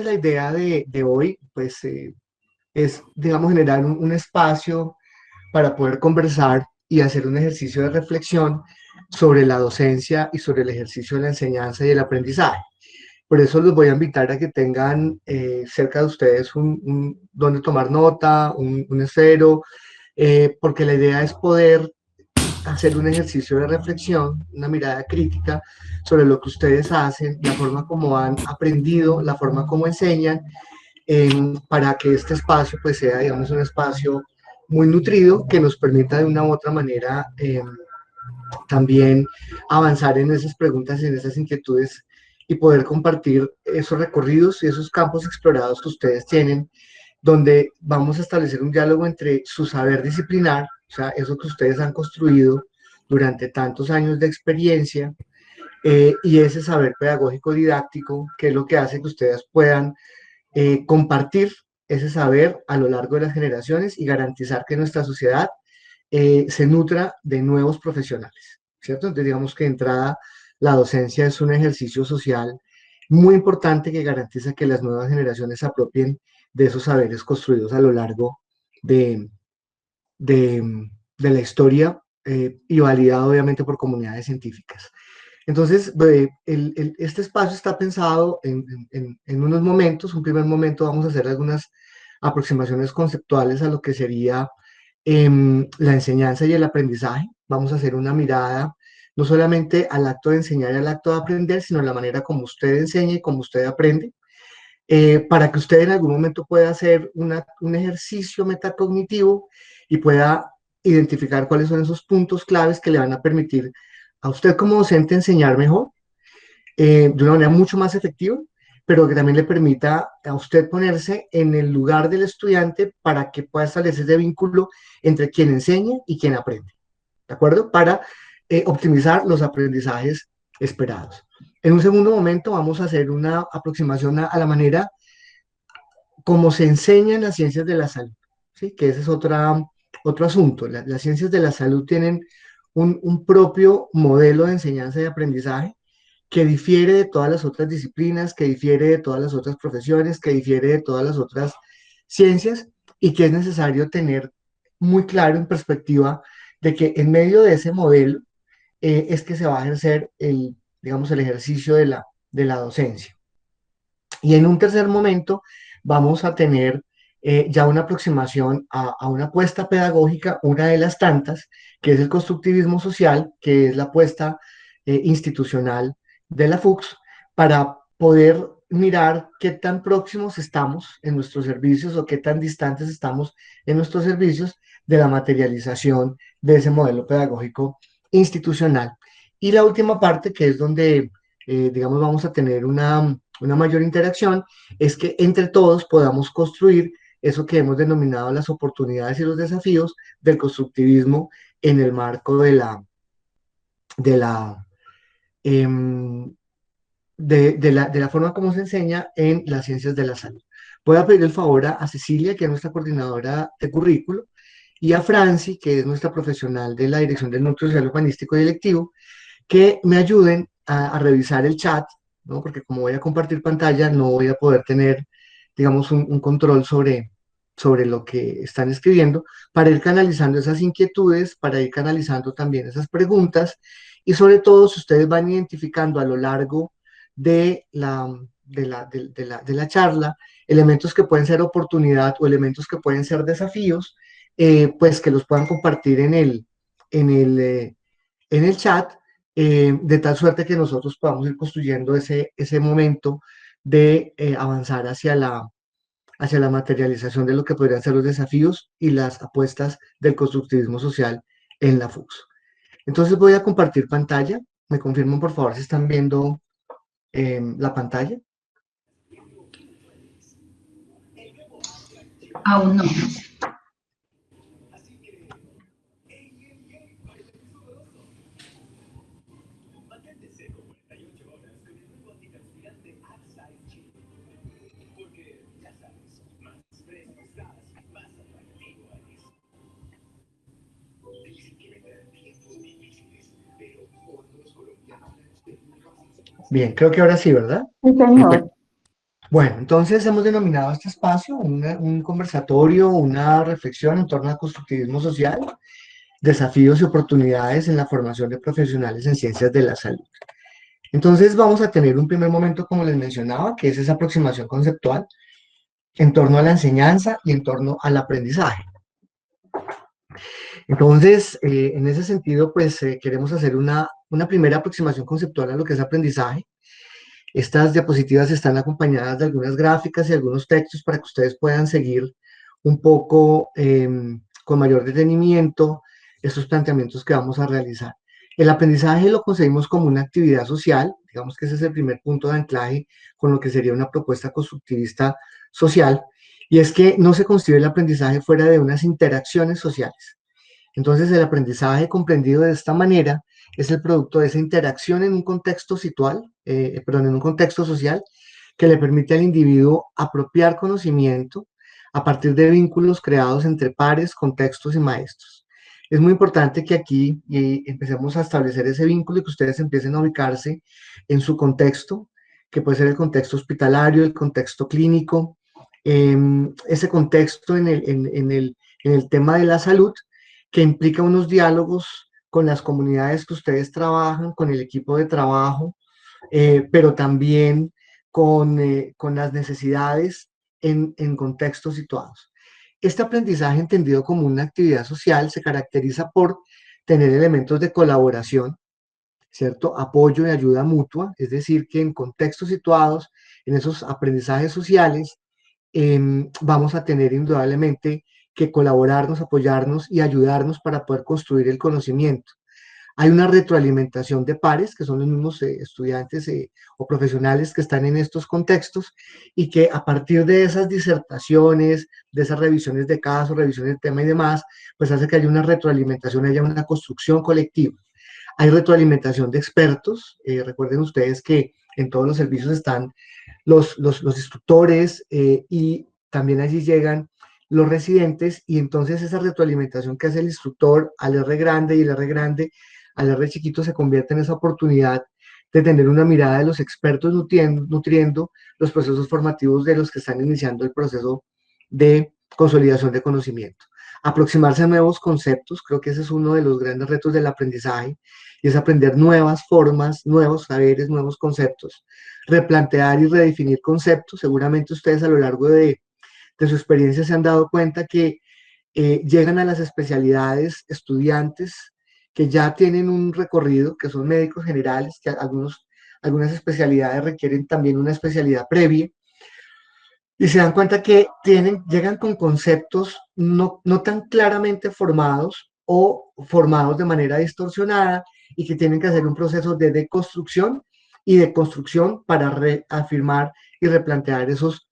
la idea de hoy, pues, es, digamos, generar un espacio para poder conversar y hacer un ejercicio de reflexión sobre la docencia y sobre el ejercicio de la enseñanza y el aprendizaje. Por eso los voy a invitar a que tengan cerca de ustedes donde tomar nota, un esfero, porque la idea es poder hacer un ejercicio de reflexión, una mirada crítica sobre lo que ustedes hacen, la forma como han aprendido, la forma como enseñan, para que este espacio pues sea, digamos, un espacio muy nutrido que nos permita de una u otra manera también avanzar en esas preguntas y en esas inquietudes y poder compartir esos recorridos y esos campos explorados que ustedes tienen, donde vamos a establecer un diálogo entre su saber disciplinar, o sea, eso que ustedes han construido durante tantos años de experiencia, y ese saber pedagógico didáctico, que es lo que hace que ustedes puedan compartir ese saber a lo largo de las generaciones y garantizar que nuestra sociedad se nutra de nuevos profesionales, ¿cierto? Entonces, digamos que de entrada, la docencia es un ejercicio social muy importante que garantiza que las nuevas generaciones se apropien de esos saberes construidos a lo largo de, de la historia, y validado obviamente por comunidades científicas. Entonces, este espacio está pensado en unos momentos. Un primer momento vamos a hacer algunas aproximaciones conceptuales a lo que sería la enseñanza y el aprendizaje. Vamos a hacer una mirada no solamente al acto de enseñar y al acto de aprender, sino la manera como usted enseña y como usted aprende, para que usted en algún momento pueda hacer un ejercicio metacognitivo y pueda identificar cuáles son esos puntos claves que le van a permitir a usted como docente enseñar mejor, de una manera mucho más efectiva, pero que también le permita a usted ponerse en el lugar del estudiante para que pueda establecer ese vínculo entre quien enseña y quien aprende, ¿de acuerdo? Para optimizar los aprendizajes esperados. En un segundo momento vamos a hacer una aproximación a la manera como se enseña en las ciencias de la salud, ¿sí? Que ese es otro asunto. Las ciencias de la salud tienen un propio modelo de enseñanza y aprendizaje que difiere de todas las otras disciplinas, que difiere de todas las otras profesiones, que difiere de todas las otras ciencias, y que es necesario tener muy claro en perspectiva de que en medio de ese modelo es que se va a ejercer digamos, el ejercicio de la docencia. Y en un tercer momento vamos a tener ya una aproximación a una apuesta pedagógica, una de las tantas, que es el constructivismo social, que es la apuesta institucional de la FUCS, para poder mirar qué tan próximos estamos en nuestros servicios o qué tan distantes estamos en nuestros servicios de la materialización de ese modelo pedagógico institucional. Y la última parte, que es donde, digamos, vamos a tener una mayor interacción, es que entre todos podamos construir eso que hemos denominado las oportunidades y los desafíos del constructivismo en el marco de la, em, de la forma como se enseña en las ciencias de la salud. Voy a pedir el favor a Cecilia, que es nuestra coordinadora de currículo, y a Franci, que es nuestra profesional de la Dirección del Núcleo Social Humanístico y Electivo, que me ayuden a revisar el chat, ¿no? Porque como voy a compartir pantalla, no voy a poder tener, digamos, un control sobre lo que están escribiendo, para ir canalizando esas inquietudes, para ir canalizando también esas preguntas, y sobre todo, si ustedes van identificando a lo largo de la charla elementos que pueden ser oportunidad o elementos que pueden ser desafíos, pues que los puedan compartir en el chat, de tal suerte que nosotros podamos ir construyendo ese momento de avanzar hacia la materialización de lo que podrían ser los desafíos y las apuestas del constructivismo social en la FUCS. Entonces voy a compartir pantalla. Me confirman, por favor, si están viendo la pantalla. Aún no. Bien, creo que ahora sí, ¿verdad? Sí, señor. Bueno, entonces hemos denominado este espacio un conversatorio, una reflexión en torno al constructivismo social, desafíos y oportunidades en la formación de profesionales en ciencias de la salud. Entonces vamos a tener un primer momento, como les mencionaba, que es esa aproximación conceptual en torno a la enseñanza y en torno al aprendizaje. Entonces, en ese sentido, pues queremos hacer una primera aproximación conceptual a lo que es aprendizaje. Estas diapositivas están acompañadas de algunas gráficas y algunos textos para que ustedes puedan seguir un poco con mayor detenimiento estos planteamientos que vamos a realizar. El aprendizaje lo concebimos como una actividad social, digamos que ese es el primer punto de anclaje con lo que sería una propuesta constructivista social, y es que no se concibe el aprendizaje fuera de unas interacciones sociales. Entonces, el aprendizaje comprendido de esta manera es el producto de esa interacción en un contexto en un contexto social que le permite al individuo apropiar conocimiento a partir de vínculos creados entre pares, contextos y maestros. Es muy importante que aquí empecemos a establecer ese vínculo y que ustedes empiecen a ubicarse en su contexto, que puede ser el contexto hospitalario, el contexto clínico, ese contexto en el tema de la salud que implica unos diálogos con las comunidades que ustedes trabajan, con el equipo de trabajo, pero también con las necesidades en contextos situados. Este aprendizaje entendido como una actividad social se caracteriza por tener elementos de colaboración, ¿cierto? Apoyo y ayuda mutua, es decir, que en contextos situados, en esos aprendizajes sociales, vamos a tener indudablemente que colaborarnos, apoyarnos y ayudarnos para poder construir el conocimiento. Hay una retroalimentación de pares, que son los mismos estudiantes o profesionales que están en estos contextos, y que a partir de esas disertaciones, de esas revisiones de casos, revisiones de tema y demás, pues hace que haya una retroalimentación, haya una construcción colectiva. Hay retroalimentación de expertos. Recuerden ustedes que en todos los servicios están los instructores y también allí llegan los residentes y entonces esa retroalimentación que hace el instructor al R grande y el R grande al R chiquito se convierte en esa oportunidad de tener una mirada de los expertos nutriendo los procesos formativos de los que están iniciando el proceso de consolidación de conocimiento. Aproximarse a nuevos conceptos, creo que ese es uno de los grandes retos del aprendizaje, y es aprender nuevas formas, nuevos saberes, nuevos conceptos, replantear y redefinir conceptos. Seguramente ustedes a lo largo de su experiencia se han dado cuenta que llegan a las especialidades estudiantes que ya tienen un recorrido, que son médicos generales, que algunas especialidades requieren también una especialidad previa, y se dan cuenta que llegan con conceptos no tan claramente formados o formados de manera distorsionada y que tienen que hacer un proceso de deconstrucción y de construcción para reafirmar y replantear esos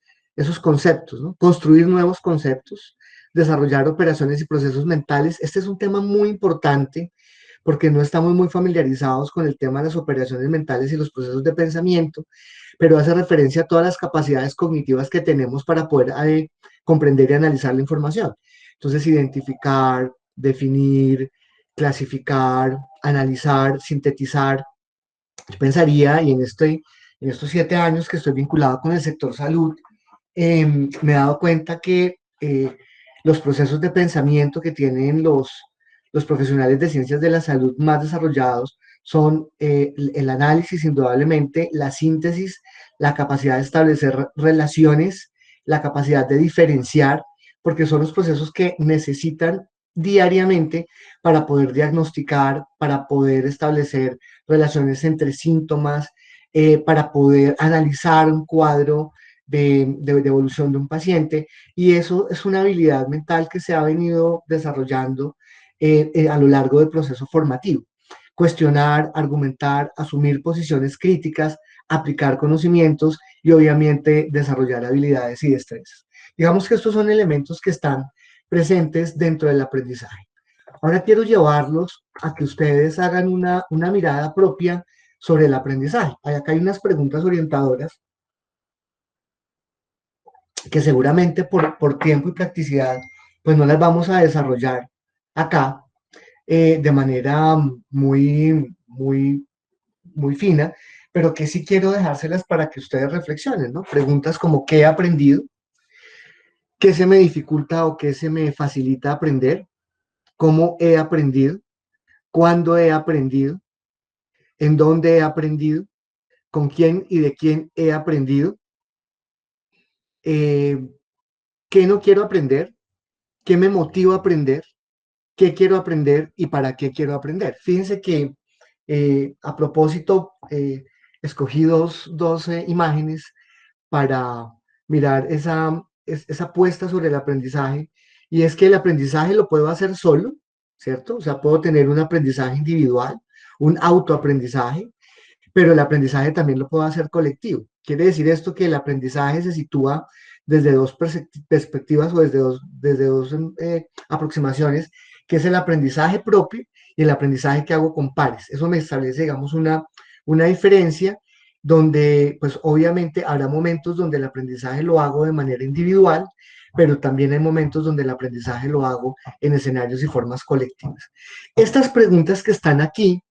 conceptos, ¿no? Construir nuevos conceptos, desarrollar operaciones y procesos mentales. Este es un tema muy importante porque no estamos muy familiarizados con el tema de las operaciones mentales y los procesos de pensamiento, pero hace referencia a todas las capacidades cognitivas que tenemos para poder comprender y analizar la información. Entonces, identificar, definir, clasificar, analizar, sintetizar. Yo pensaría, y en estos 7 años que estoy vinculado con el sector salud, me he dado cuenta que los procesos de pensamiento que tienen los profesionales de ciencias de la salud más desarrollados son el análisis, indudablemente, la síntesis, la capacidad de establecer relaciones, la capacidad de diferenciar, porque son los procesos que necesitan diariamente para poder diagnosticar, para poder establecer relaciones entre síntomas, para poder analizar un cuadro de evolución de un paciente, y eso es una habilidad mental que se ha venido desarrollando a lo largo del proceso formativo. Cuestionar, argumentar, asumir posiciones críticas, aplicar conocimientos y obviamente desarrollar habilidades y destrezas. Digamos que estos son elementos que están presentes dentro del aprendizaje. Ahora quiero llevarlos a que ustedes hagan una mirada propia sobre el aprendizaje. Acá hay unas preguntas orientadoras que seguramente por tiempo y practicidad, pues no las vamos a desarrollar acá de manera muy fina, pero que sí quiero dejárselas para que ustedes reflexionen, ¿no? Preguntas como ¿qué he aprendido? ¿Qué se me dificulta o qué se me facilita aprender? ¿Cómo he aprendido? ¿Cuándo he aprendido? ¿En dónde he aprendido? ¿Con quién y de quién he aprendido? Eh, ¿Qué no quiero aprender? ¿Qué me motiva a aprender? ¿Qué quiero aprender y para qué quiero aprender? Fíjense que a propósito, escogí dos imágenes para mirar esa apuesta sobre el aprendizaje, y es que el aprendizaje lo puedo hacer solo, ¿cierto? O sea, puedo tener un aprendizaje individual, un autoaprendizaje, pero el aprendizaje también lo puedo hacer colectivo. Quiere decir esto que el aprendizaje se sitúa desde dos perspectivas o desde dos aproximaciones, que es el aprendizaje propio y el aprendizaje que hago con pares. Eso me establece, digamos, una diferencia donde, pues obviamente habrá momentos donde el aprendizaje lo hago de manera individual, pero también hay momentos donde el aprendizaje lo hago en escenarios y formas colectivas. Estas preguntas que están aquí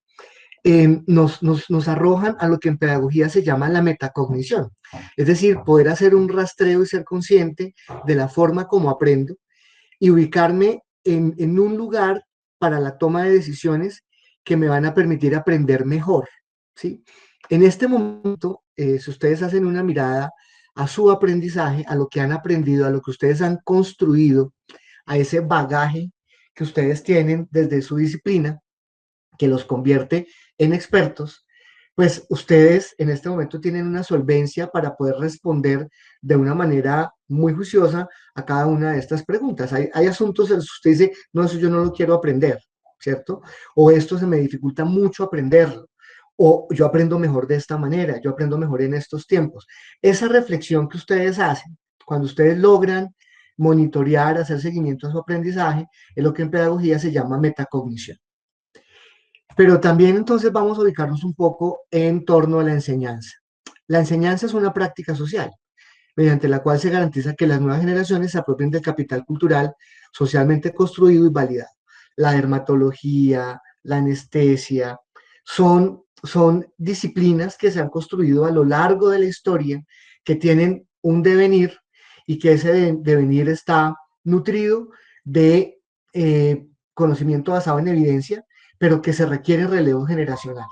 nos arrojan a lo que en pedagogía se llama la metacognición, es decir, poder hacer un rastreo y ser consciente de la forma como aprendo y ubicarme en un lugar para la toma de decisiones que me van a permitir aprender mejor, ¿sí? En este momento, si ustedes hacen una mirada a su aprendizaje, a lo que han aprendido, a lo que ustedes han construido, a ese bagaje que ustedes tienen desde su disciplina, que los convierte en expertos, pues ustedes en este momento tienen una solvencia para poder responder de una manera muy juiciosa a cada una de estas preguntas. Hay asuntos en los que usted dice, no, eso yo no lo quiero aprender, ¿cierto? O esto se me dificulta mucho aprenderlo. O yo aprendo mejor de esta manera, yo aprendo mejor en estos tiempos. Esa reflexión que ustedes hacen, cuando ustedes logran monitorear, hacer seguimiento a su aprendizaje, es lo que en pedagogía se llama metacognición. Pero también entonces vamos a ubicarnos un poco en torno a la enseñanza. La enseñanza es una práctica social, mediante la cual se garantiza que las nuevas generaciones se apropien del capital cultural socialmente construido y validado. La dermatología, la anestesia, son disciplinas que se han construido a lo largo de la historia, que tienen un devenir y que ese devenir está nutrido de conocimiento basado en evidencia, pero que se requieren relevos generacionales.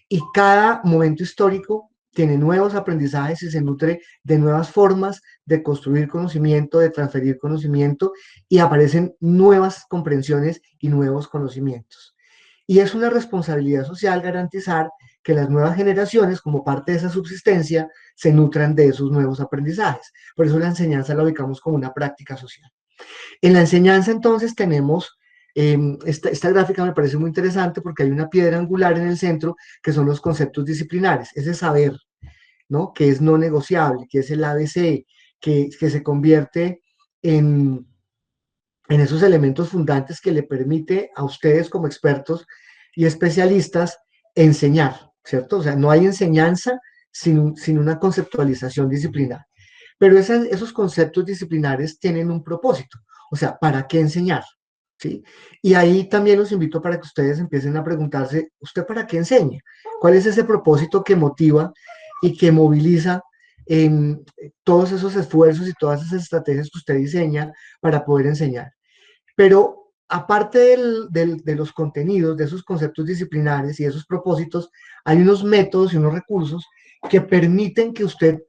Y cada momento histórico tiene nuevos aprendizajes y se nutre de nuevas formas de construir conocimiento, de transferir conocimiento, y aparecen nuevas comprensiones y nuevos conocimientos. Y es una responsabilidad social garantizar que las nuevas generaciones, como parte de esa subsistencia, se nutran de esos nuevos aprendizajes. Por eso la enseñanza la ubicamos como una práctica social. En la enseñanza entonces tenemos, esta gráfica me parece muy interesante porque hay una piedra angular en el centro que son los conceptos disciplinares, ese saber, ¿no? Que es no negociable, que es el ABC, que se convierte en, en esos elementos fundantes que le permite a ustedes como expertos y especialistas enseñar, ¿cierto? O sea, no hay enseñanza sin una conceptualización disciplinar. Pero esos conceptos disciplinares tienen un propósito, o sea, ¿para qué enseñar? ¿Sí? Y ahí también los invito para que ustedes empiecen a preguntarse, ¿usted para qué enseña? ¿Cuál es ese propósito que motiva y que moviliza en todos esos esfuerzos y todas esas estrategias que usted diseña para poder enseñar? Pero aparte de los contenidos, de esos conceptos disciplinares y de esos propósitos, hay unos métodos y unos recursos que permiten que usted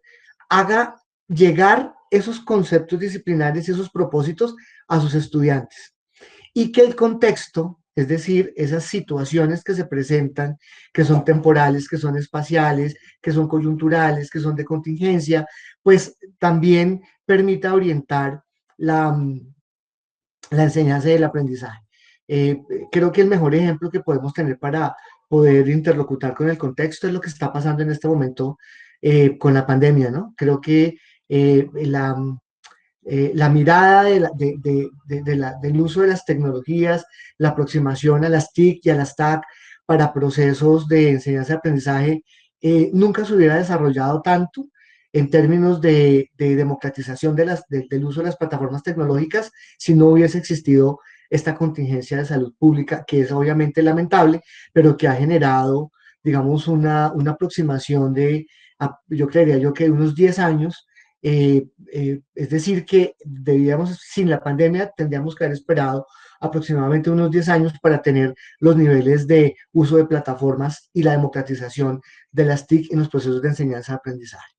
haga llegar esos conceptos disciplinares y esos propósitos a sus estudiantes. Y que el contexto, es decir, esas situaciones que se presentan, que son temporales, que son espaciales, que son coyunturales, que son de contingencia, pues también permita orientar la, la enseñanza y el aprendizaje. Creo que el mejor ejemplo que podemos tener para poder interlocutar con el contexto es lo que está pasando en este momento con la pandemia, ¿no? Creo que la mirada del uso de las tecnologías, la aproximación a las TIC y a las TAC para procesos de enseñanza y aprendizaje, nunca se hubiera desarrollado tanto en términos de democratización del uso de las plataformas tecnológicas si no hubiese existido esta contingencia de salud pública, que es obviamente lamentable, pero que ha generado, digamos, una aproximación de, yo creería yo que unos 10 años, es decir, que debíamos, sin la pandemia, tendríamos que haber esperado aproximadamente unos 10 años para tener los niveles de uso de plataformas y la democratización de las TIC en los procesos de enseñanza-aprendizaje.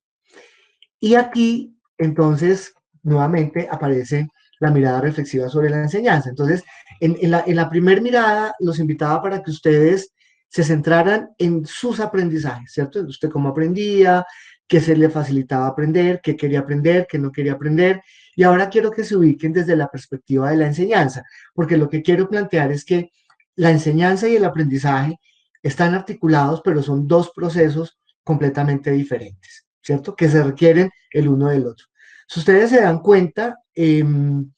Y aquí, entonces, nuevamente aparece la mirada reflexiva sobre la enseñanza. Entonces, en la primera mirada, los invitaba para que ustedes se centraran en sus aprendizajes, ¿cierto? Usted cómo aprendía, qué se le facilitaba aprender, qué quería aprender, qué no quería aprender. Y ahora quiero que se ubiquen desde la perspectiva de la enseñanza, porque lo que quiero plantear es que la enseñanza y el aprendizaje están articulados, pero son dos procesos completamente diferentes, ¿cierto? Que se requieren el uno del otro. Si ustedes se dan cuenta, en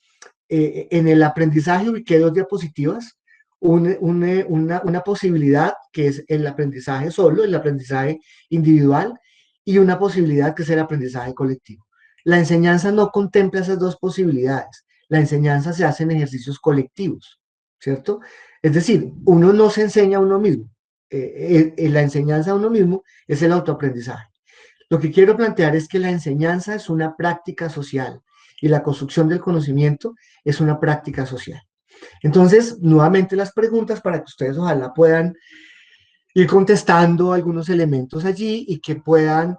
el aprendizaje ubiqué dos diapositivas, una posibilidad que es el aprendizaje solo, el aprendizaje individual, y una posibilidad que es el aprendizaje colectivo. La enseñanza no contempla esas dos posibilidades. La enseñanza se hace en ejercicios colectivos, ¿cierto? Es decir, uno no se enseña a uno mismo. La enseñanza a uno mismo es el autoaprendizaje. Lo que quiero plantear es que la enseñanza es una práctica social y la construcción del conocimiento es una práctica social. Entonces, nuevamente las preguntas para que ustedes ojalá puedan ir contestando algunos elementos allí y que puedan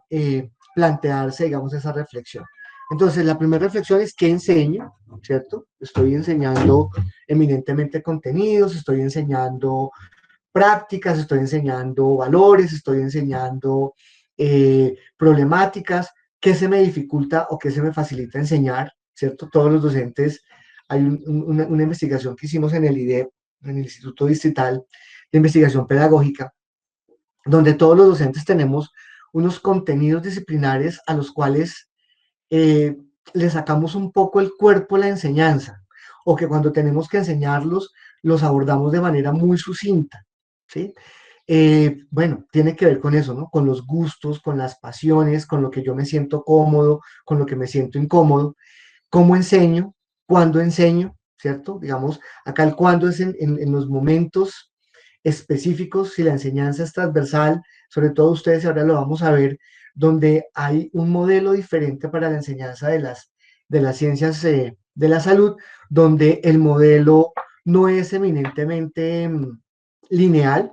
plantearse, digamos, esa reflexión. Entonces, la primera reflexión es ¿qué enseño? ¿Cierto? Estoy enseñando eminentemente contenidos, estoy enseñando prácticas, estoy enseñando valores, estoy enseñando problemáticas, qué se me dificulta o qué se me facilita enseñar, ¿cierto? Todos los docentes, hay una investigación que hicimos en el IDEP, en el Instituto Distrital de Investigación Pedagógica, donde todos los docentes tenemos unos contenidos disciplinares a los cuales eh, le sacamos un poco el cuerpo a la enseñanza, o que cuando tenemos que enseñarlos, los abordamos de manera muy sucinta, ¿sí? Bueno, tiene que ver con eso, ¿no? Con los gustos, con las pasiones, con lo que yo me siento cómodo, con lo que me siento incómodo. ¿Cómo enseño? ¿Cuándo enseño? ¿Cierto? Digamos, acá el cuándo es en los momentos específicos, si la enseñanza es transversal, sobre todo ustedes ahora lo vamos a ver, donde hay un modelo diferente para la enseñanza de las ciencias de la salud, donde el modelo no es eminentemente lineal,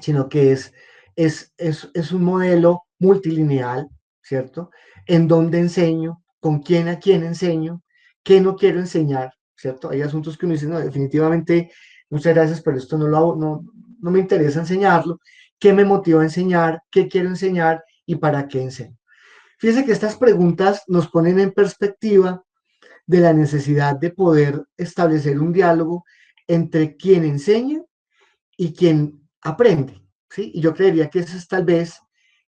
sino que es un modelo multilineal, ¿cierto? En dónde enseño, con quién a quién enseño, qué no quiero enseñar, ¿cierto? Hay asuntos que uno dice, no, definitivamente, muchas gracias, pero esto no me interesa enseñarlo. ¿Qué me motiva a enseñar? ¿Qué quiero enseñar? ¿Y para qué enseño? Fíjense que estas preguntas nos ponen en perspectiva de la necesidad de poder establecer un diálogo entre quien enseña y quien aprende, ¿sí? Y yo creería que ese es tal vez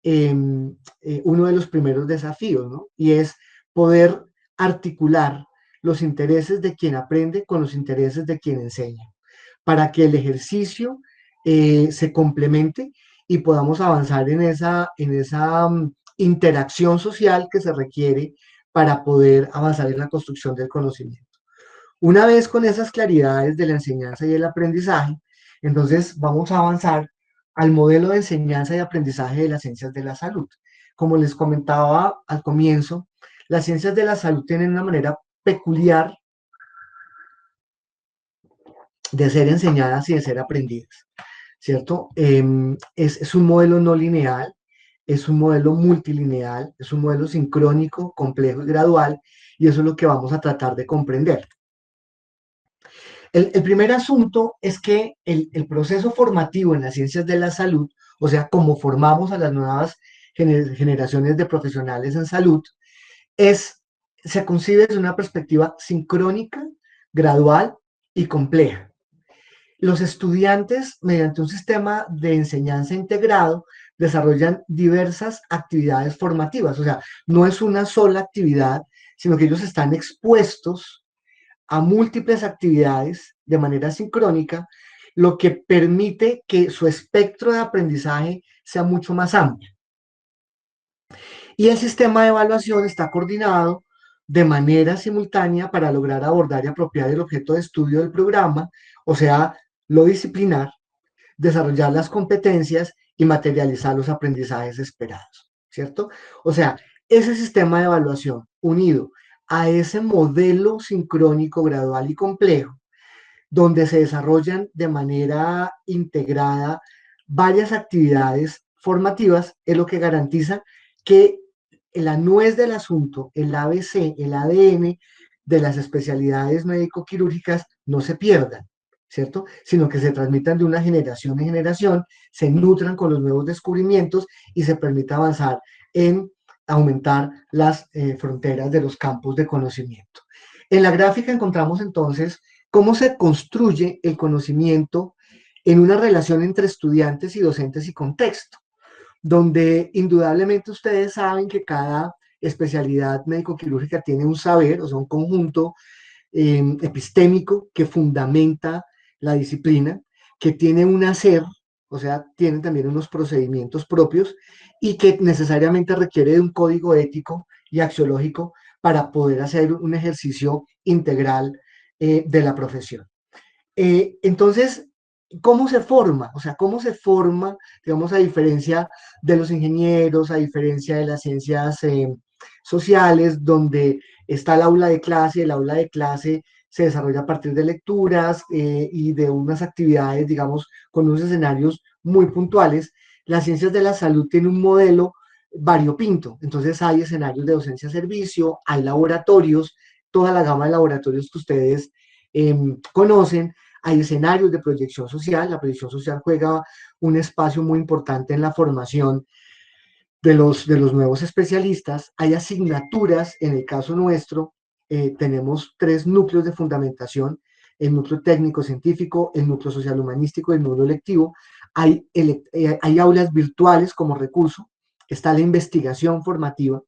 uno de los primeros desafíos, ¿no? Y es poder articular los intereses de quien aprende con los intereses de quien enseña, para que el ejercicio se complemente y podamos avanzar en esa interacción social que se requiere para poder avanzar en la construcción del conocimiento. Una vez con esas claridades de la enseñanza y el aprendizaje, entonces vamos a avanzar al modelo de enseñanza y aprendizaje de las ciencias de la salud. Como les comentaba al comienzo, las ciencias de la salud tienen una manera peculiar de ser enseñadas y de ser aprendidas, ¿cierto? Es un modelo no lineal, es un modelo multilineal, es un modelo sincrónico, complejo y gradual, y eso es lo que vamos a tratar de comprender. El primer asunto es que el proceso formativo en las ciencias de la salud, o sea, cómo formamos a las nuevas generaciones de profesionales en salud, se concibe desde una perspectiva sincrónica, gradual y compleja. Los estudiantes, mediante un sistema de enseñanza integrado, desarrollan diversas actividades formativas, o sea, no es una sola actividad, sino que ellos están expuestos a múltiples actividades de manera sincrónica, lo que permite que su espectro de aprendizaje sea mucho más amplio. Y el sistema de evaluación está coordinado de manera simultánea para lograr abordar y apropiar el objeto de estudio del programa, o sea, lo disciplinar, desarrollar las competencias y materializar los aprendizajes esperados, ¿cierto? O sea, ese sistema de evaluación unido a ese modelo sincrónico, gradual y complejo, donde se desarrollan de manera integrada varias actividades formativas, es lo que garantiza que la nuez del asunto, el ABC, el ADN de las especialidades médico-quirúrgicas no se pierdan, ¿cierto? Sino que se transmitan de una generación en generación, se nutran con los nuevos descubrimientos y se permita avanzar en aumentar las fronteras de los campos de conocimiento. En la gráfica encontramos entonces cómo se construye el conocimiento en una relación entre estudiantes y docentes y contexto, donde indudablemente ustedes saben que cada especialidad médico-quirúrgica tiene un saber, o sea, un conjunto epistémico que fundamenta la disciplina, que tiene un hacer, o sea, tienen también unos procedimientos propios y que necesariamente requiere de un código ético y axiológico para poder hacer un ejercicio integral de la profesión. Entonces, ¿cómo se forma? O sea, ¿cómo se forma, digamos, a diferencia de los ingenieros, a diferencia de las ciencias sociales, donde está el aula de clase se desarrolla a partir de lecturas y de unas actividades, digamos, con unos escenarios muy puntuales? Las ciencias de la salud tienen un modelo variopinto, entonces hay escenarios de docencia-servicio, hay laboratorios, toda la gama de laboratorios que ustedes conocen, hay escenarios de proyección social, la proyección social juega un espacio muy importante en la formación de los nuevos especialistas, hay asignaturas, en el caso nuestro, tenemos 3 núcleos de fundamentación, el núcleo técnico-científico, el núcleo social-humanístico y el núcleo electivo, hay aulas virtuales como recurso, está la investigación formativa,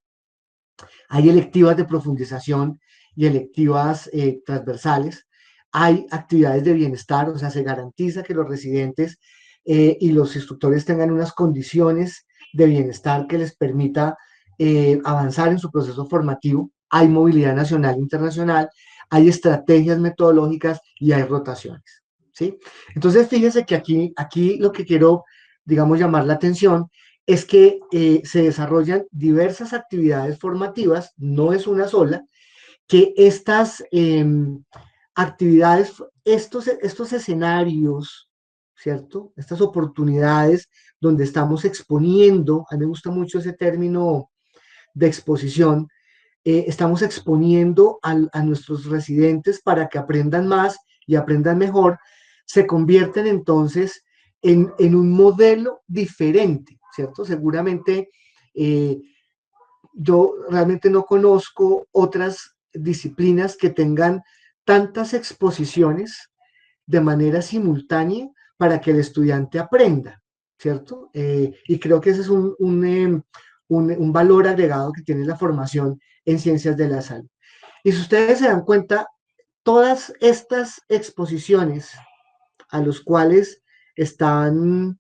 hay electivas de profundización y electivas transversales, hay actividades de bienestar, o sea, se garantiza que los residentes y los instructores tengan unas condiciones de bienestar que les permita avanzar en su proceso formativo, hay movilidad nacional e internacional, hay estrategias metodológicas y hay rotaciones, ¿sí? Entonces, fíjense que aquí lo que quiero, digamos, llamar la atención es que se desarrollan diversas actividades formativas, no es una sola, que estas actividades, estos escenarios, ¿cierto? Estas oportunidades donde estamos exponiendo, a mí me gusta mucho ese término de exposición, estamos exponiendo a nuestros residentes para que aprendan más y aprendan mejor, se convierten entonces en un modelo diferente, ¿cierto? Seguramente yo realmente no conozco otras disciplinas que tengan tantas exposiciones de manera simultánea para que el estudiante aprenda, ¿cierto? Y creo que ese es un valor agregado que tiene la formación en ciencias de la salud. Y si ustedes se dan cuenta, todas estas exposiciones a los cuales están,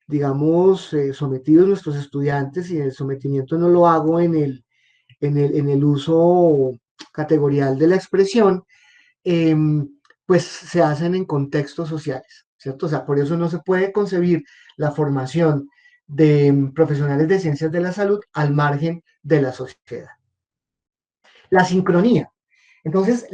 digamos, sometidos nuestros estudiantes, y el sometimiento no lo hago en el uso categorial de la expresión, eh, pues se hacen en contextos sociales, ¿cierto? O sea, por eso no se puede concebir la formación de profesionales de ciencias de la salud al margen de la sociedad. La sincronía. Entonces,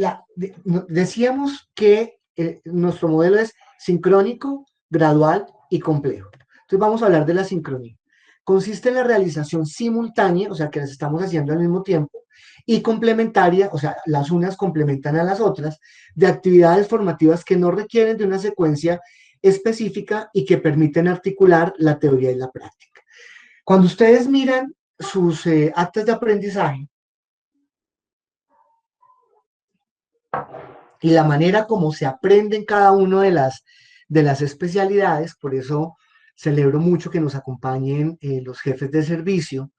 decíamos que nuestro modelo es sincrónico, gradual y complejo. Entonces, vamos a hablar de la sincronía. Consiste en la realización simultánea, o sea, que las estamos haciendo al mismo tiempo, y complementaria, o sea, las unas complementan a las otras, de actividades formativas que no requieren de una secuencia específica y que permiten articular la teoría y la práctica. Cuando ustedes miran sus actas de aprendizaje, y la manera como se aprende en cada una de las especialidades, por eso celebro mucho que nos acompañen los jefes de servicio,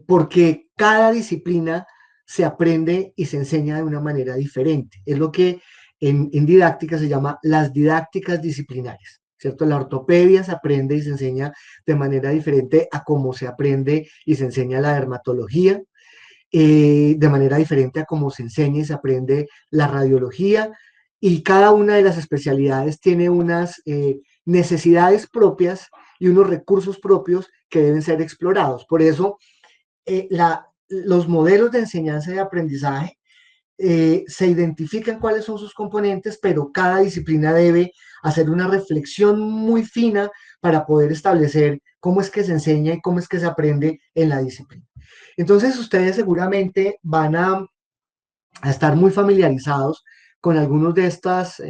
porque cada disciplina se aprende y se enseña de una manera diferente. Es lo que en didáctica se llama las didácticas disciplinarias, ¿cierto? La ortopedia se aprende y se enseña de manera diferente a cómo se aprende y se enseña la dermatología, de manera diferente a cómo se enseña y se aprende la radiología, y cada una de las especialidades tiene unas necesidades propias y unos recursos propios que deben ser explorados. Por eso, los modelos de enseñanza y aprendizaje se identifican cuáles son sus componentes, pero cada disciplina debe hacer una reflexión muy fina para poder establecer cómo es que se enseña y cómo es que se aprende en la disciplina. Entonces, ustedes seguramente van a estar muy familiarizados con algunas de estas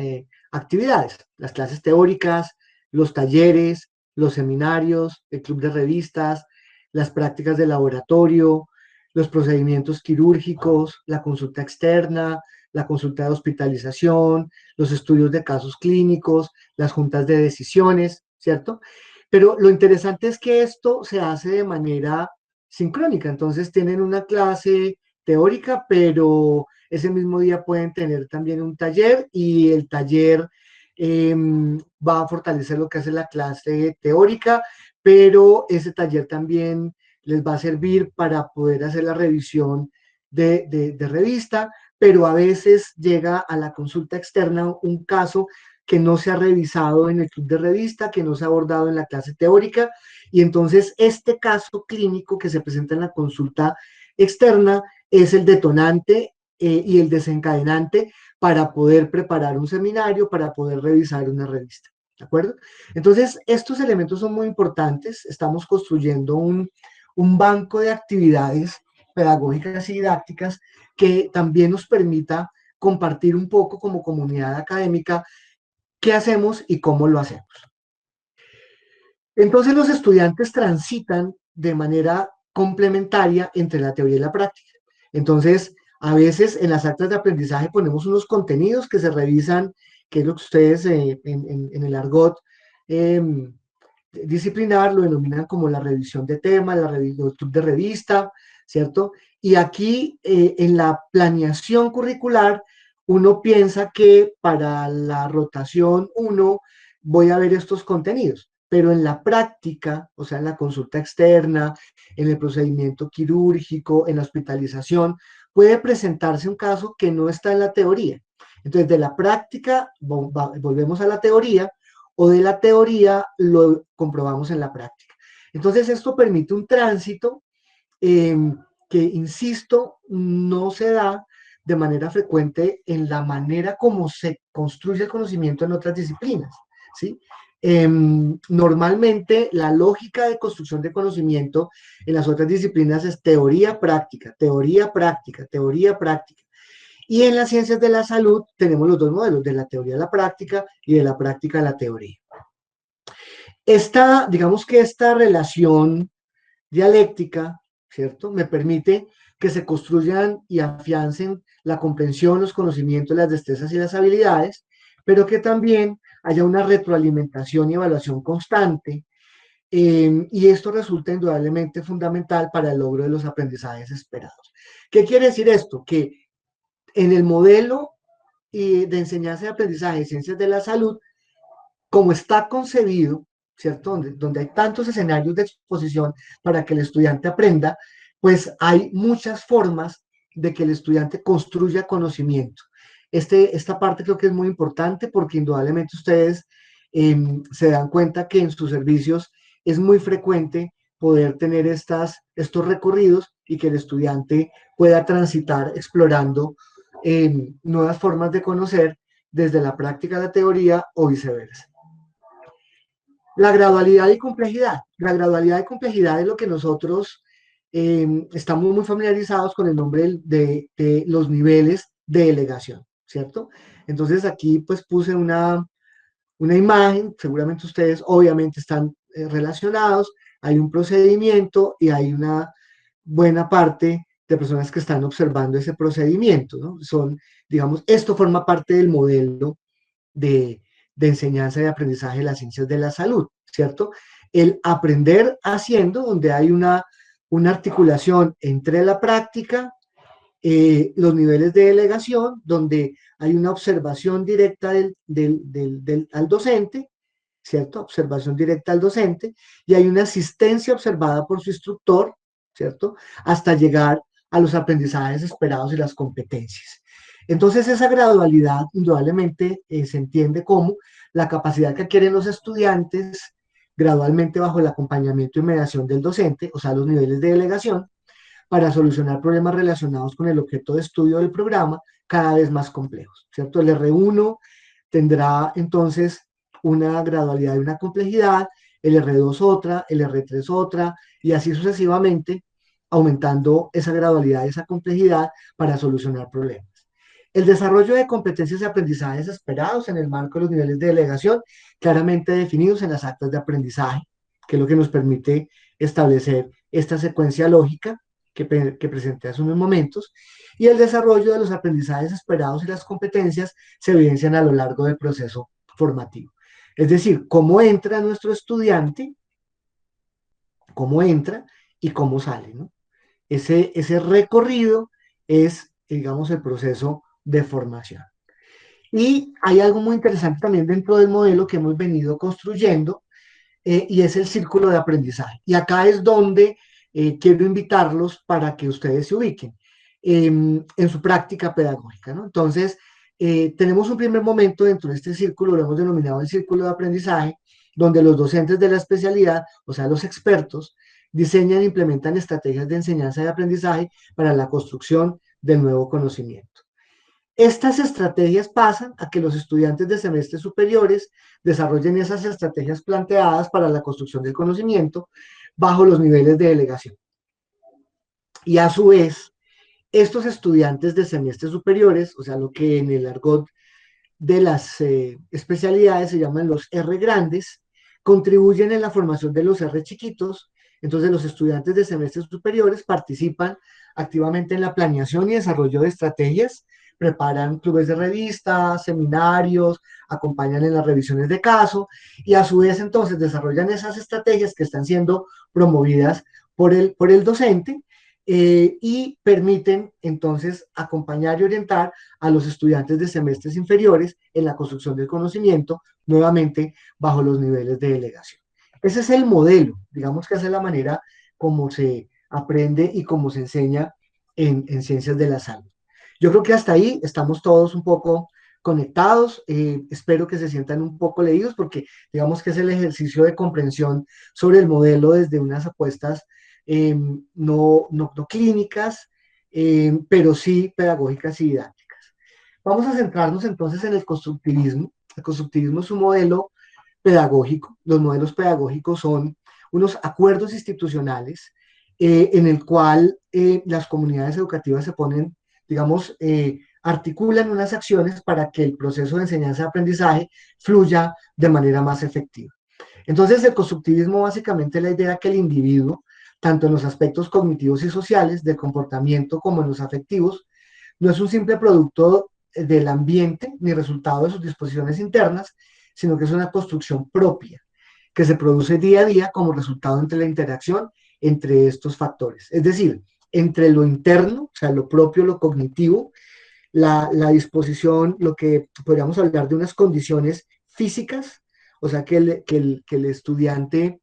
actividades, las clases teóricas, los talleres, los seminarios, el club de revistas, las prácticas de laboratorio, los procedimientos quirúrgicos, la consulta externa, la consulta de hospitalización, los estudios de casos clínicos, las juntas de decisiones, ¿cierto? Pero lo interesante es que esto se hace de manera sincrónica, entonces tienen una clase teórica, pero ese mismo día pueden tener también un taller y el taller va a fortalecer lo que hace la clase teórica, pero ese taller también les va a servir para poder hacer la revisión de revista, pero a veces llega a la consulta externa un caso que no se ha revisado en el club de revista, que no se ha abordado en la clase teórica, y entonces este caso clínico que se presenta en la consulta externa es el detonante y el desencadenante para poder preparar un seminario, para poder revisar una revista. ¿De acuerdo? Entonces, estos elementos son muy importantes. Estamos construyendo un banco de actividades pedagógicas y didácticas que también nos permita compartir un poco como comunidad académica qué hacemos y cómo lo hacemos. Entonces los estudiantes transitan de manera complementaria entre la teoría y la práctica. Entonces, a veces en las actas de aprendizaje ponemos unos contenidos que se revisan, que es lo que ustedes en el argot eh, disciplinar lo denominan como la revisión de temas, la revisión de revista, ¿cierto? Y aquí en la planeación curricular, uno piensa que para la rotación 1 voy a ver estos contenidos, pero en la práctica, o sea, en la consulta externa, en el procedimiento quirúrgico, en la hospitalización, puede presentarse un caso que no está en la teoría. Entonces, de la práctica volvemos a la teoría, o de la teoría lo comprobamos en la práctica. Entonces, esto permite un tránsito eh, que, insisto, no se da de manera frecuente en la manera como se construye el conocimiento en otras disciplinas, ¿sí? Normalmente la lógica de construcción de conocimiento en las otras disciplinas es teoría, práctica, teoría, práctica, teoría, práctica. Y en las ciencias de la salud tenemos los dos modelos, de la teoría a la práctica y de la práctica a la teoría. Digamos que esta relación dialéctica, ¿cierto? Me permite que se construyan y afiancen la comprensión, los conocimientos, las destrezas y las habilidades, pero que también haya una retroalimentación y evaluación constante, y esto resulta indudablemente fundamental para el logro de los aprendizajes esperados. ¿Qué quiere decir esto? Que en el modelo de enseñanza y aprendizaje de ciencias de la salud, como está concebido, ¿cierto? Donde hay tantos escenarios de exposición para que el estudiante aprenda, pues hay muchas formas de que el estudiante construya conocimiento. Esta parte creo que es muy importante porque indudablemente ustedes se dan cuenta que en sus servicios es muy frecuente poder tener estos recorridos y que el estudiante pueda transitar explorando nuevas formas de conocer desde la práctica a la teoría o viceversa. La gradualidad y complejidad. La gradualidad y complejidad es lo que nosotros estamos muy familiarizados con el nombre de los niveles de delegación, ¿cierto? Entonces aquí pues puse una imagen, seguramente ustedes obviamente están relacionados, hay un procedimiento y hay una buena parte de personas que están observando ese procedimiento, ¿no? Digamos, esto forma parte del modelo de, de enseñanza y aprendizaje de las ciencias de la salud, ¿cierto? El aprender haciendo, donde hay una articulación entre la práctica, los niveles de delegación, donde hay una observación directa al docente, ¿cierto? Observación directa al docente, y hay una asistencia observada por su instructor, ¿cierto? Hasta llegar a los aprendizajes esperados y las competencias. Entonces, esa gradualidad indudablemente se entiende como la capacidad que adquieren los estudiantes gradualmente bajo el acompañamiento y mediación del docente, o sea, los niveles de delegación, para solucionar problemas relacionados con el objeto de estudio del programa cada vez más complejos, ¿cierto? El R1 tendrá entonces una gradualidad y una complejidad, el R2 otra, el R3 otra, y así sucesivamente, aumentando esa gradualidad y esa complejidad para solucionar problemas. El desarrollo de competencias de aprendizajes esperados en el marco de los niveles de delegación, claramente definidos en las actas de aprendizaje, que es lo que nos permite establecer esta secuencia lógica que presenté hace unos momentos, y el desarrollo de los aprendizajes esperados y las competencias se evidencian a lo largo del proceso formativo. Es decir, cómo entra nuestro estudiante, cómo entra y cómo sale, ¿no? Ese recorrido es, digamos, el proceso de formación. Y hay algo muy interesante también dentro del modelo que hemos venido construyendo, y es el círculo de aprendizaje. Y acá es donde quiero invitarlos para que ustedes se ubiquen en su práctica pedagógica, ¿no? Entonces, tenemos un primer momento dentro de este círculo, lo hemos denominado el círculo de aprendizaje, donde los docentes de la especialidad, o sea, los expertos, diseñan e implementan estrategias de enseñanza y aprendizaje para la construcción del nuevo conocimiento. Estas estrategias pasan a que los estudiantes de semestres superiores desarrollen esas estrategias planteadas para la construcción del conocimiento bajo los niveles de delegación. Y a su vez, estos estudiantes de semestres superiores, o sea, lo que en el argot de las especialidades se llaman los R grandes, contribuyen en la formación de los R chiquitos. Entonces, los estudiantes de semestres superiores participan activamente en la planeación y desarrollo de estrategias, preparan clubes de revistas, seminarios, acompañan en las revisiones de caso y a su vez entonces desarrollan esas estrategias que están siendo promovidas por el docente, y permiten entonces acompañar y orientar a los estudiantes de semestres inferiores en la construcción del conocimiento, nuevamente bajo los niveles de delegación. Ese es el modelo, digamos que esa es la manera como se aprende y como se enseña en ciencias de la salud. Yo creo que hasta ahí estamos todos un poco conectados, espero que se sientan un poco leídos porque digamos que es el ejercicio de comprensión sobre el modelo desde unas apuestas no clínicas, pero sí pedagógicas y didácticas. Vamos a centrarnos entonces en el constructivismo. El constructivismo es un modelo pedagógico. Los modelos pedagógicos son unos acuerdos institucionales en el cual las comunidades educativas se ponen, digamos, articulan unas acciones para que el proceso de enseñanza-aprendizaje fluya de manera más efectiva. Entonces, el constructivismo básicamente es la idea que el individuo, tanto en los aspectos cognitivos y sociales, del comportamiento como en los afectivos, no es un simple producto del ambiente ni resultado de sus disposiciones internas, sino que es una construcción propia, que se produce día a día como resultado entre la interacción entre estos factores. Es decir, entre lo interno, o sea, lo propio, lo cognitivo, la disposición, lo que podríamos hablar de unas condiciones físicas, o sea, que el estudiante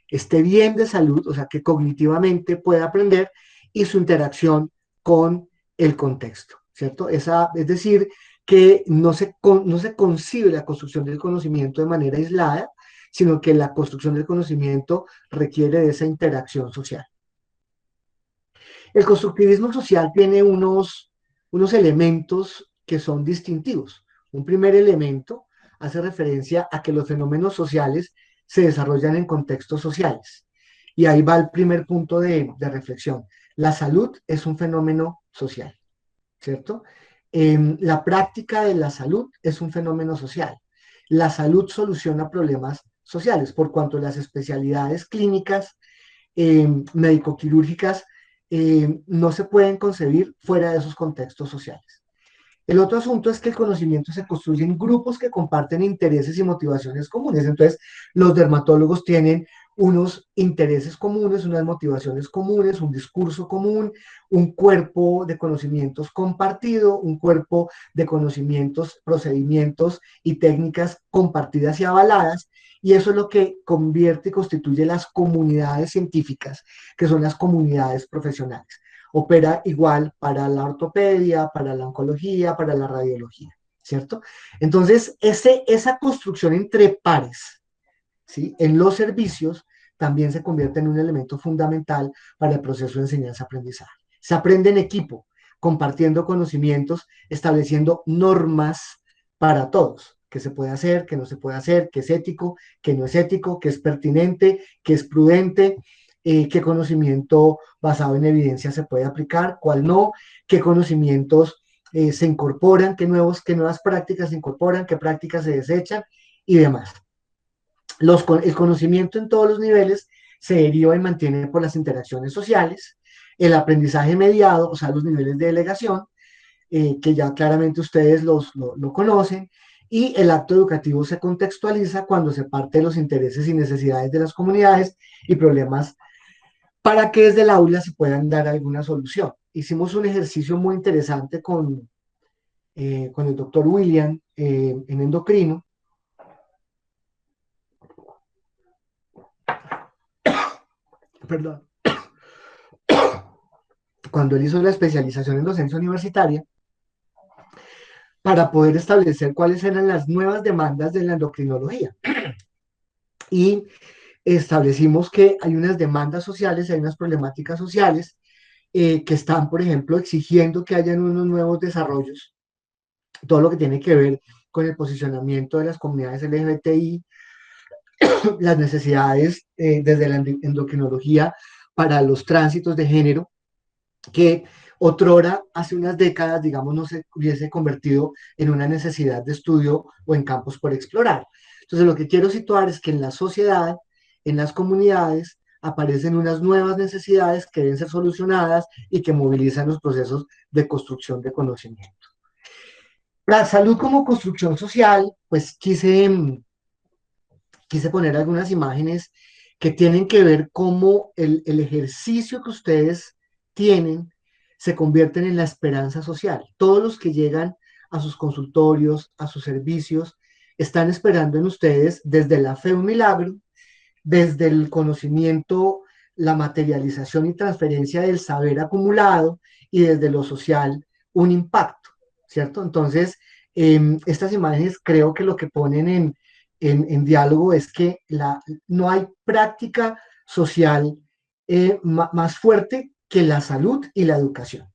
esté bien de salud, o sea, que cognitivamente pueda aprender, y su interacción con el contexto, ¿cierto? Es decir, que no se concibe la construcción del conocimiento de manera aislada, sino que la construcción del conocimiento requiere de esa interacción social. El constructivismo social tiene unos elementos que son distintivos. Un primer elemento hace referencia a que los fenómenos sociales se desarrollan en contextos sociales. Y ahí va el primer punto de reflexión. La salud es un fenómeno social, ¿cierto? La práctica de la salud es un fenómeno social. La salud soluciona problemas sociales, por cuanto las especialidades clínicas, médico-quirúrgicas, no se pueden concebir fuera de esos contextos sociales. El otro asunto es que el conocimiento se construye en grupos que comparten intereses y motivaciones comunes. Entonces, los dermatólogos tienen unos intereses comunes, unas motivaciones comunes, un discurso común, un cuerpo de conocimientos compartido, un cuerpo de conocimientos, procedimientos y técnicas compartidas y avaladas. Y eso es lo que convierte y constituye las comunidades científicas, que son las comunidades profesionales. Opera igual para la ortopedia, para la oncología, para la radiología, ¿cierto? Entonces, esa construcción entre pares, ¿sí? En los servicios también se convierte en un elemento fundamental para el proceso de enseñanza-aprendizaje. Se aprende en equipo, compartiendo conocimientos, estableciendo normas para todos, qué se puede hacer, qué no se puede hacer, qué es ético, qué no es ético, qué es pertinente, qué es prudente, qué conocimiento basado en evidencia se puede aplicar, cuál no, qué conocimientos se incorporan, qué nuevas prácticas se incorporan, qué prácticas se desechan y demás. El conocimiento en todos los niveles se deriva y mantiene por las interacciones sociales, el aprendizaje mediado, o sea, los niveles de delegación, que ya claramente ustedes lo conocen, y el acto educativo se contextualiza cuando se parte de los intereses y necesidades de las comunidades y problemas para que desde el aula se puedan dar alguna solución. Hicimos un ejercicio muy interesante con el doctor William en endocrino, perdón, cuando él hizo la especialización en docencia universitaria, para poder establecer cuáles eran las nuevas demandas de la endocrinología. Y establecimos que hay unas demandas sociales, hay unas problemáticas sociales que están, por ejemplo, exigiendo que hayan unos nuevos desarrollos, todo lo que tiene que ver con el posicionamiento de las comunidades LGBTI, las necesidades desde la endocrinología para los tránsitos de género, que otrora, hace unas décadas, digamos, no se hubiese convertido en una necesidad de estudio o en campos por explorar. Entonces, lo que quiero situar es que en la sociedad, en las comunidades, aparecen unas nuevas necesidades que deben ser solucionadas y que movilizan los procesos de construcción de conocimiento. La salud como construcción social, pues quise poner algunas imágenes que tienen que ver cómo el ejercicio que ustedes tienen se convierten en la esperanza social. Todos los que llegan a sus consultorios, a sus servicios, están esperando en ustedes desde la fe un milagro, desde el conocimiento, la materialización y transferencia del saber acumulado y desde lo social un impacto, ¿cierto? Entonces, estas imágenes creo que lo que ponen en diálogo es que no hay práctica social más fuerte que la salud y la educación,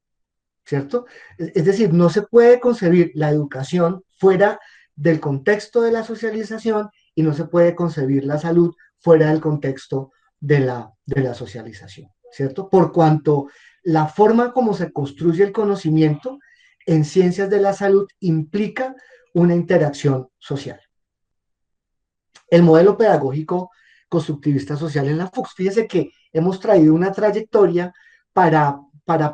¿cierto? Es decir, no se puede concebir la educación fuera del contexto de la socialización y no se puede concebir la salud fuera del contexto de la socialización, ¿cierto? Por cuanto la forma como se construye el conocimiento en ciencias de la salud implica una interacción social. El modelo pedagógico constructivista social en la FUCS. Fíjese que hemos traído una trayectoria para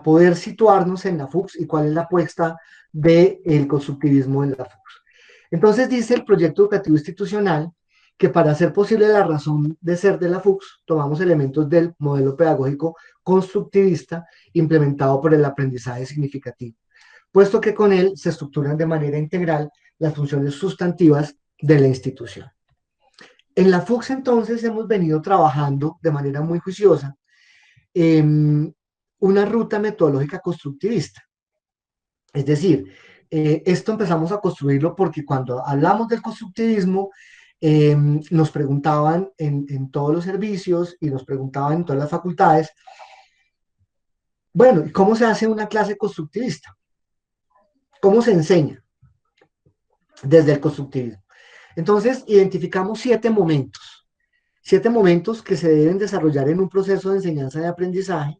poder situarnos en la FUCS y cuál es la apuesta del constructivismo en la FUCS. Entonces dice el proyecto educativo institucional que para hacer posible la razón de ser de la FUCS, tomamos elementos del modelo pedagógico constructivista implementado por el aprendizaje significativo, puesto que con él se estructuran de manera integral las funciones sustantivas de la institución. En la FUCS entonces hemos venido trabajando de manera muy juiciosa una ruta metodológica constructivista. Es decir, esto empezamos a construirlo porque cuando hablamos del constructivismo, nos preguntaban en todos los servicios y nos preguntaban en todas las facultades, bueno, ¿cómo se hace una clase constructivista? ¿Cómo se enseña desde el constructivismo? Entonces, identificamos 7 momentos que se deben desarrollar en un proceso de enseñanza y aprendizaje,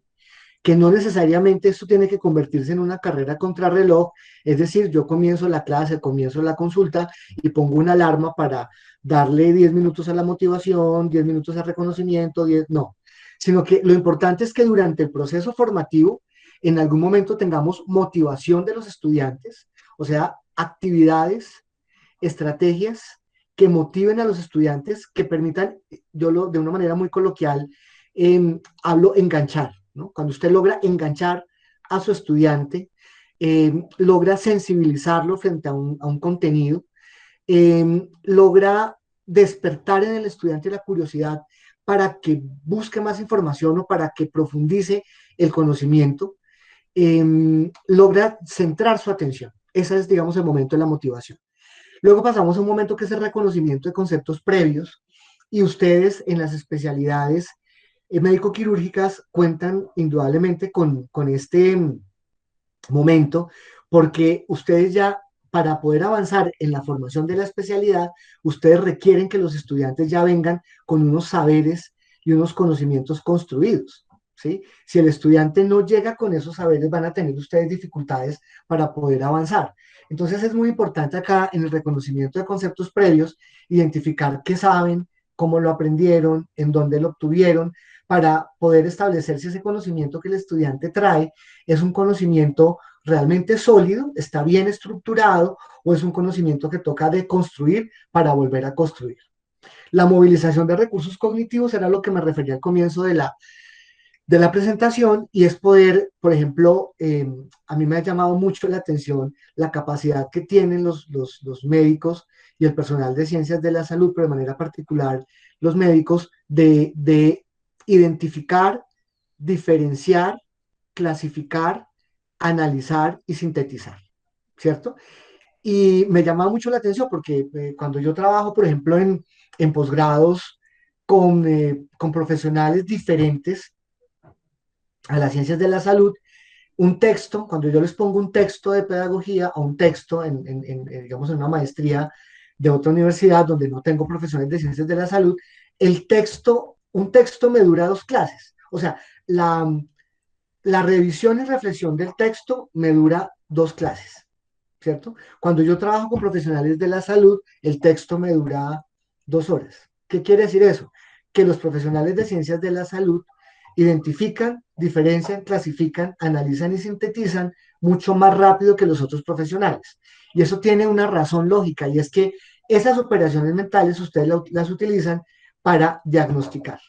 que no necesariamente esto tiene que convertirse en una carrera contrarreloj, es decir, yo comienzo la clase, comienzo la consulta y pongo una alarma para darle 10 minutos a la motivación, 10 minutos al reconocimiento, 10, no, sino que lo importante es que durante el proceso formativo, en algún momento tengamos motivación de los estudiantes, o sea, actividades, estrategias que motiven a los estudiantes, que permitan, de una manera muy coloquial, hablo enganchar, ¿no? Cuando usted logra enganchar a su estudiante, logra sensibilizarlo frente a un contenido, logra despertar en el estudiante la curiosidad para que busque más información o para que profundice el conocimiento, logra centrar su atención. Ese es, digamos, el momento de la motivación. Luego pasamos a un momento que es el reconocimiento de conceptos previos, y ustedes en las especialidades médico-quirúrgicas cuentan indudablemente con este momento, porque ustedes ya, para poder avanzar en la formación de la especialidad, ustedes requieren que los estudiantes ya vengan con unos saberes y unos conocimientos construidos. ¿Sí? Si el estudiante no llega con esos saberes, van a tener ustedes dificultades para poder avanzar. Entonces es muy importante acá en el reconocimiento de conceptos previos, identificar qué saben, cómo lo aprendieron, en dónde lo obtuvieron, para poder establecer si ese conocimiento que el estudiante trae es un conocimiento realmente sólido, está bien estructurado, o es un conocimiento que toca deconstruir para volver a construir. La movilización de recursos cognitivos era lo que me refería al comienzo de la presentación, y es poder, por ejemplo, a mí me ha llamado mucho la atención la capacidad que tienen los médicos y el personal de ciencias de la salud, pero de manera particular los médicos, de identificar, diferenciar, clasificar, analizar y sintetizar, ¿cierto? Y me llama mucho la atención porque cuando yo trabajo, por ejemplo, en posgrados con profesionales diferentes a las ciencias de la salud, un texto, cuando yo les pongo un texto de pedagogía o un texto digamos, en una maestría de otra universidad donde no tengo profesores de ciencias de la salud, un texto me dura 2 clases. O sea, la revisión y reflexión del texto me dura 2 clases, ¿cierto? Cuando yo trabajo con profesionales de la salud, el texto me dura 2 horas. ¿Qué quiere decir eso? Que los profesionales de ciencias de la salud identifican, diferencian, clasifican, analizan y sintetizan mucho más rápido que los otros profesionales. Y eso tiene una razón lógica, y es que esas operaciones mentales ustedes las utilizan para diagnosticar,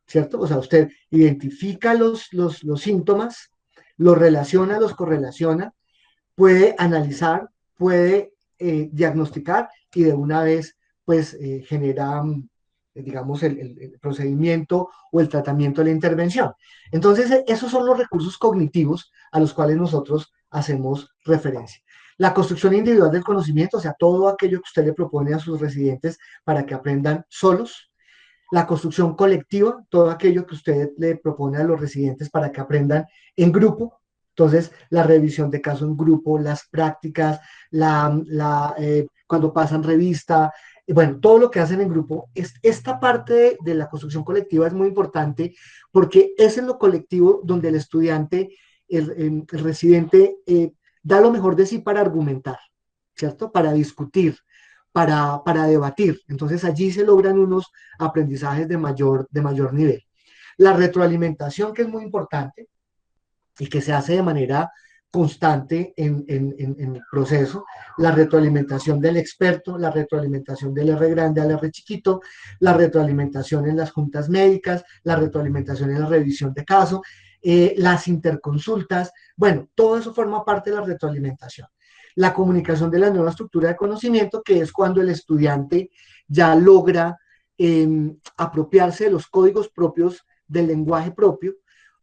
¿cierto? O sea, usted identifica los síntomas, los relaciona, los correlaciona, puede analizar, puede diagnosticar, y de una vez pues genera, digamos, el procedimiento o el tratamiento de la intervención. Entonces, esos son los recursos cognitivos a los cuales nosotros hacemos referencia. La construcción individual del conocimiento, o sea, todo aquello que usted le propone a sus residentes para que aprendan solos. La construcción colectiva, todo aquello que usted le propone a los residentes para que aprendan en grupo. Entonces, la revisión de caso en grupo, las prácticas, cuando pasan revista, bueno, todo lo que hacen en grupo. Esta parte de la construcción colectiva es muy importante porque es en lo colectivo donde el estudiante, el residente, da lo mejor de sí para argumentar, ¿cierto? Para discutir, para debatir. Entonces allí se logran unos aprendizajes de mayor nivel. La retroalimentación, que es muy importante y que se hace de manera constante en el proceso, la retroalimentación del experto, la retroalimentación del R grande al R chiquito, la retroalimentación en las juntas médicas, la retroalimentación en la revisión de caso, las interconsultas, bueno, todo eso forma parte de la retroalimentación. La comunicación de la nueva estructura de conocimiento, que es cuando el estudiante ya logra apropiarse de los códigos propios del lenguaje propio,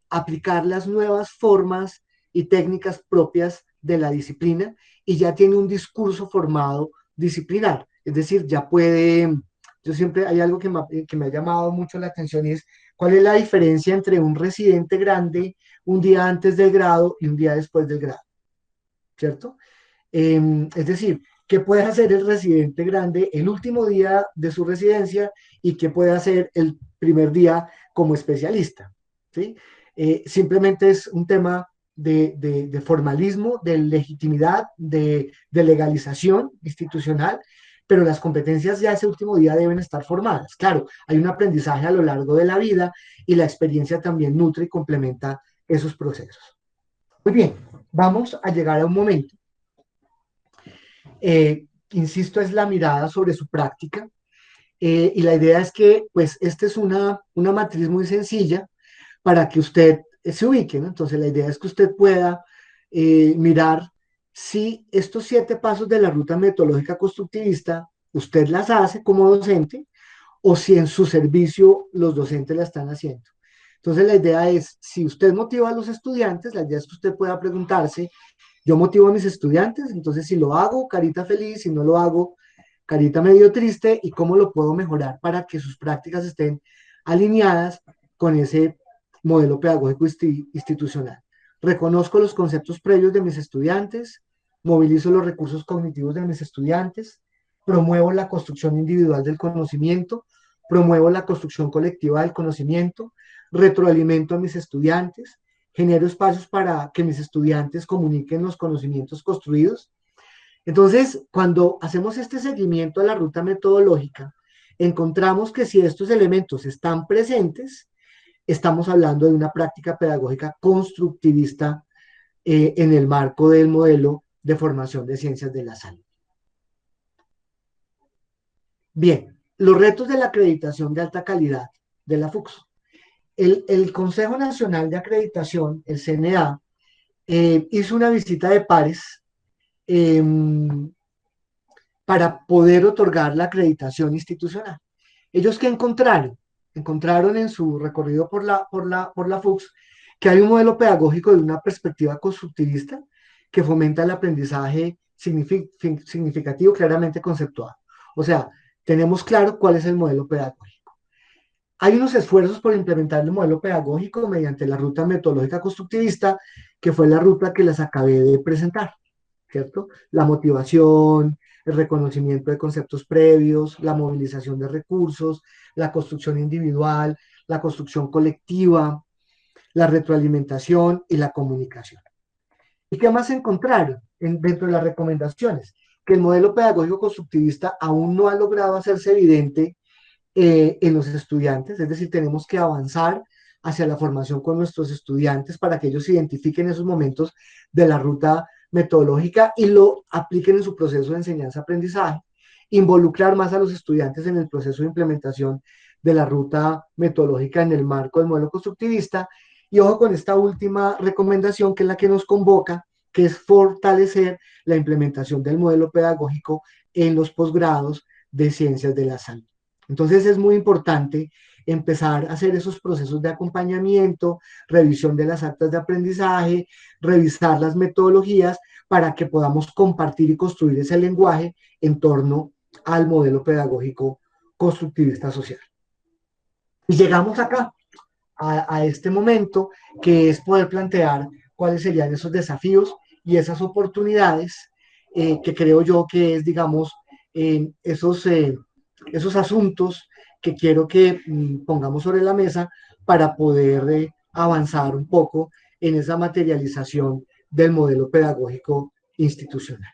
aplicar las nuevas formas y técnicas propias de la disciplina, y ya tiene un discurso formado disciplinar. Es decir, ya puede, yo siempre hay algo que me ha llamado mucho la atención, y es cuál es la diferencia entre un residente grande un día antes del grado y un día después del grado, ¿cierto? Es decir, ¿qué puede hacer el residente grande el último día de su residencia y qué puede hacer el primer día como especialista? ¿Sí? Simplemente es un tema de formalismo, de legitimidad, de legalización institucional, pero las competencias ya ese último día deben estar formadas. Claro, hay un aprendizaje a lo largo de la vida, y la experiencia también nutre y complementa esos procesos. Muy bien, vamos a llegar a un momento, insisto, es la mirada sobre su práctica, y la idea es que, pues, esta es una matriz muy sencilla para que usted se ubique, ¿no? Entonces, la idea es que usted pueda mirar si estos 7 pasos de la ruta metodológica constructivista usted las hace como docente, o si en su servicio los docentes la están haciendo. Entonces, la idea es, si usted motiva a los estudiantes, la idea es que usted pueda preguntarse: yo motivo a mis estudiantes, entonces si lo hago, carita feliz; si no lo hago, carita medio triste, y cómo lo puedo mejorar para que sus prácticas estén alineadas con ese modelo pedagógico institucional. Reconozco los conceptos previos de mis estudiantes, movilizo los recursos cognitivos de mis estudiantes, promuevo la construcción individual del conocimiento, promuevo la construcción colectiva del conocimiento, retroalimento a mis estudiantes, genero espacios para que mis estudiantes comuniquen los conocimientos construidos. Entonces, cuando hacemos este seguimiento a la ruta metodológica, encontramos que si estos elementos están presentes, estamos hablando de una práctica pedagógica constructivista en el marco del modelo de formación de ciencias de la salud. Bien, los retos de la acreditación de alta calidad de la FUCS. El Consejo Nacional de Acreditación, el CNA, hizo una visita de pares eh, para poder otorgar la acreditación institucional. ¿Ellos qué encontraron? Encontraron en su recorrido por la FUCS que hay un modelo pedagógico de una perspectiva constructivista que fomenta el aprendizaje significativo, claramente conceptuado. O sea, tenemos claro cuál es el modelo pedagógico. Hay unos esfuerzos por implementar el modelo pedagógico mediante la ruta metodológica constructivista, que fue la ruta que les acabé de presentar, ¿cierto? La motivación, el reconocimiento de conceptos previos, la movilización de recursos, la construcción individual, la construcción colectiva, la retroalimentación y la comunicación. ¿Y qué más encontraron dentro de las recomendaciones? Que el modelo pedagógico constructivista aún no ha logrado hacerse evidente en los estudiantes, es decir, tenemos que avanzar hacia la formación con nuestros estudiantes para que ellos identifiquen esos momentos de la ruta metodológica y lo apliquen en su proceso de enseñanza-aprendizaje, involucrar más a los estudiantes en el proceso de implementación de la ruta metodológica en el marco del modelo constructivista, y ojo con esta última recomendación que es la que nos convoca, que es fortalecer la implementación del modelo pedagógico en los posgrados de ciencias de la salud. Entonces es muy importante empezar a hacer esos procesos de acompañamiento, revisión de las actas de aprendizaje, revisar las metodologías para que podamos compartir y construir ese lenguaje en torno al modelo pedagógico constructivista social. Y llegamos acá, a este momento, que es poder plantear cuáles serían esos desafíos y esas oportunidades que creo yo que es, digamos, esos asuntos que quiero que pongamos sobre la mesa para poder avanzar un poco en esa materialización del modelo pedagógico institucional.